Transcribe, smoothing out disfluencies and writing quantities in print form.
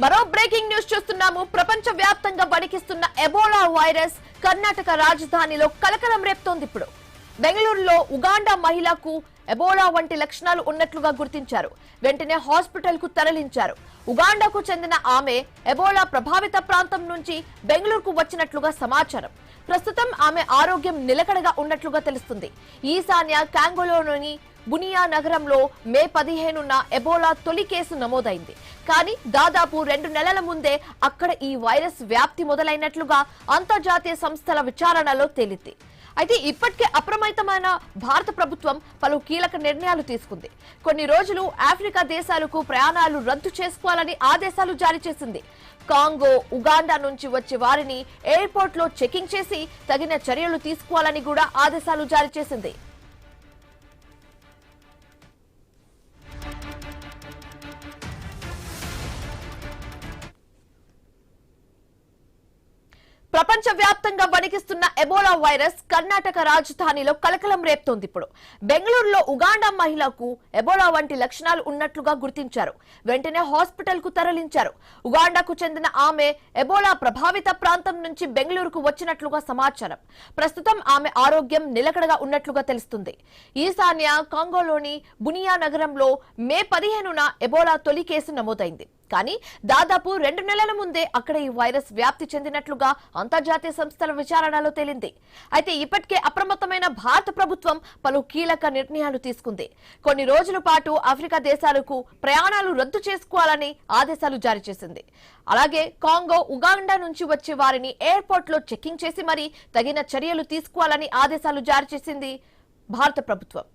మరో breaking news చూస్తున్నాము. ప్రపంచ వ్యాప్తంగా వణికిస్తున్న ఎబోలా వైరస్ కర్ణాటక రాజధానిలో కలకలం రేపుతోంది. ఇప్పుడు బెంగళూరులో ఉగాండా మహిళకు ఎబోలా వంటి లక్షణాలు ఉన్నట్లుగా గుర్తించారు. వెంటనే హాస్పిటల్ కు తరలించారు. ఉగాండాకు చెందిన ఆమె ఎబోలా ప్రభావిత ప్రాంతం నుంచి బెంగళూరుకు వచ్చినట్లుగా సమాచారం. ప్రస్తుతం ఆమె ఆరోగ్యం నిలకడగా ఉన్నట్లుగా తెలుస్తుంది. ఈశాన్య కాంగోలోని బునియా నగరంలో మే 15న ఎబోలా తొలి కేసు నమోదైంది. కానీ దాదాపు 2 నెలల ముందే అక్కడ ఈ వైరస్ వ్యాప్తి మొదలైనట్లుగా అంతర్జాతీయ సంస్థల విచారణలో తేలింది. అయితే ఇప్పటికే అప్రమత్తమైన భారత ప్రభుత్వం పలు కీలక నిర్ణయాలు తీసుకుంది. కొన్ని రోజులు ఆఫ్రికా దేశాలకు ప్రయాణాలు రద్దు చేసుకోవాలని ఆదేశాలు జారీ చేసింది. కాంగో, ఉగాండా నుంచి వచ్చే వారిని ఎయిర్పోర్ట్ లో చెకింగ్ చేసి తగిన చర్యలు తీసుకోవాలని కూడా ఆదేశాలు జారీ చేసింది. ప్రపంచ వ్యాప్తంగా వణికిస్తున్న ఎబోలా వైరస్ కర్ణాటక రాజధానిలో కలకలం రేపుతోంది. ఇప్పుడు బెంగళూరులో ఉగాండా మహిళకు ఎబోలా వంటి లక్షణాలు ఉన్నట్లుగా గుర్తించారు. వెంటనే హాస్పిటల్ కు తరలించారు. ఉగాండాకు చెందిన ఆమె ఎబోలా ప్రభావిత ప్రాంతం నుంచి బెంగళూరుకు వచ్చినట్లుగా సమాచారం. ప్రస్తుతం ఆమె ఆరోగ్యం నిలకడగా ఉన్నట్లుగా తెలుస్తుంది. ఈశాన్య కాంగోలోని బునియా నగరంలో మే 15న ఎబోలా తొలి కేసు నమోదైంది. కానీ దాదాపు 2 నెలల ముందే అక్కడ ఈ వైరస్ వ్యాప్తి చెందినట్లుగా అంతర్జాతీయ సంస్థల విచారణలో తేలింది. అయితే ఇప్పటికే అప్రమత్తమైన భారత ప్రభుత్వం పలు కీలక నిర్ణయాలు తీసుకుంది. కొన్ని రోజుల పాటు ఆఫ్రికా దేశాలకు ప్రయాణాలు రద్దు చేసుకోవాలని ఆదేశాలు జారీ చేసింది. అలాగే కాంగో, ఉగాండా నుంచి వచ్చే వారిని ఎయిర్పోర్ట్ లో చెకింగ్ చేసి మరీ తగిన చర్యలు తీసుకోవాలని ఆదేశాలు జారీ చేసింది భారత ప్రభుత్వం.